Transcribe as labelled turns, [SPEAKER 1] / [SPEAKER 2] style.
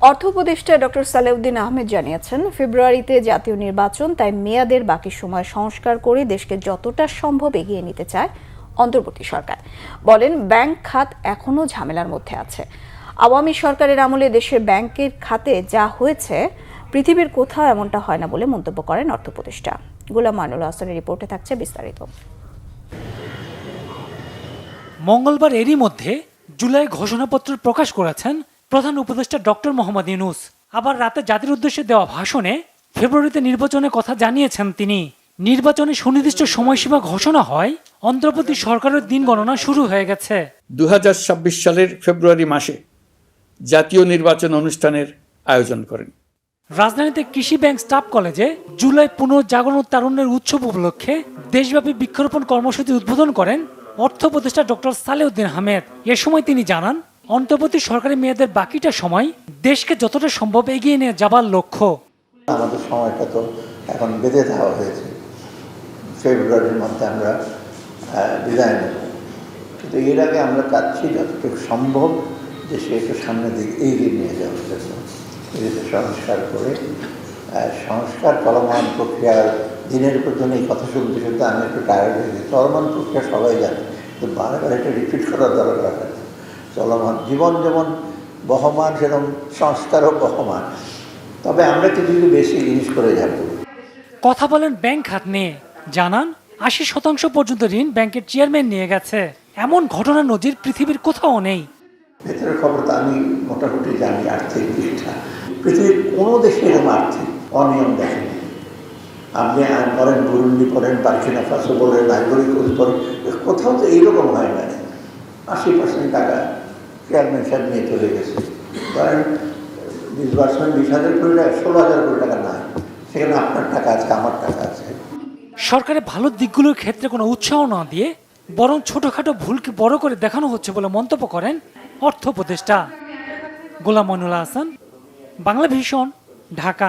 [SPEAKER 1] অর্থ উপদেষ্টা ডক্টর সালেউদ্দিন আহমেদ জানিয়েছেন, ফেব্রুয়ারিতে জাতীয় নির্বাচন, তাই মেয়াদের বাকি সময় সংস্কার করে দেশকে যতটা সম্ভব এগিয়ে নিতে চায় অন্তর্বর্তী সরকার। বলেন, ব্যাংক খাত এখনো ঝামেলার মধ্যে আছে। আওয়ামী সরকারের আমলে দেশের ব্যাংকের খাতে যা হয়েছে পৃথিবীর কোথাও এমনটা হয় না বলে মন্তব্য করেন অর্থ উপদেষ্টা। গোলাম মাইনুল হাসানের রিপোর্টে থাকছে বিস্তারিত।
[SPEAKER 2] মঙ্গলবার এরই মধ্যে জুলাই ঘোষণাপত্র প্রকাশ করেছেন প্রধান উপদেষ্টা ডক্টর মোহাম্মদ ইউনূস। আবার রাতে জাতির উদ্দেশ্যে দেওয়া ভাষণে ফেব্রুয়ারিতে নির্বাচনের কথা জানিয়েছেন তিনি। নির্বাচনে সুনির্দিষ্ট সময়সীমা ঘোষণা হয়, অন্তর্বর্তী সরকারের দিন গণনা শুরু হয়ে গেছে।
[SPEAKER 3] 2026 সালের ফেব্রুয়ারি মাসে জাতীয় নির্বাচন অনুষ্ঠানের আয়োজন করেন।
[SPEAKER 2] রাজধানীতে কৃষি ব্যাংক স্টাফ কলেজে জুলাই পুনর্জাগরণ তারুণ্যের উৎসব উপলক্ষে দেশব্যাপী বৃক্ষরোপণ কর্মসূচি উদ্বোধন করেন অর্থ উপদেষ্টা ডক্টর সালেউদ্দিন আহমেদ। এ সময় তিনি জানান, অন্তর্বর্তী সরকারি মেয়াদের বাকিটা সময় দেশকে যতটা সম্ভব এগিয়ে নিয়ে যাবার লক্ষ্য।
[SPEAKER 4] আমাদের সময়টা তো এখন বেঁধে দেওয়া হয়েছে, ফেব্রুয়ারির মধ্যে আমরা বিদায় নেব, কিন্তু এর আগে আমরা চাচ্ছি যতটুকু সম্ভব দেশে একটু সামনের দিকে এগিয়ে নিয়ে যাওয়ার জন্য সংস্কার করে সংস্কার চলমান প্রক্রিয়ার দিনের পর দিন এই কথা শুনতে শুনতে আমি একটু টায়ার্ড হয়ে গেছি। চলমান প্রক্রিয়া সবাই জানে, কিন্তু বারবার এটা রিপিট করার দরকার হয়। চলমান জীবন যেমন বহমান, সেরকম সংস্কারও বহমান, তবে আমরা কিছু বেশি জিনিস করে যাব।
[SPEAKER 2] কথা বলেন ব্যাংক খাত নিয়ে, জানান 80% পর্যন্ত ঋণ ব্যাংকের চেয়ারম্যান নিয়ে গেছে। এমন ঘটনা নজির পৃথিবীর কোথাও নেই।
[SPEAKER 4] ভেতরের খবর তো আমি মোটামুটি জানি, আর্থিক দিকটা পৃথিবীর কোনো দেশে এরকম আর্থিক অনিয়ম দেখেনি। আপনি করেন বুরুন্ডি করেন, বার্কিনা ফাসো বলেন, আইভরি কোস্ট করেন, কোথাও তো এইরকম হয় না। 80% টাকা চেয়ারম্যান সাহেব নিয়ে চলে গেছে। ধরেন ডিসবার্সমেন্ট 20,000 কোটি টাকা, 16,000 কোটি টাকা নাই, সেখানে আপনার টাকা আছে, আমার টাকা আছে।
[SPEAKER 2] সরকারের ভালো দিকগুলোর ক্ষেত্রে কোনো উৎসাহ না দিয়ে বরং ছোটখাটো ভুলকে বড় করে দেখানো হচ্ছে বলে মন্তব্য করেন অর্থ উপদেষ্টা। গোলাম মাইনুল হাসান, বাংলা ভিশন, ঢাকা।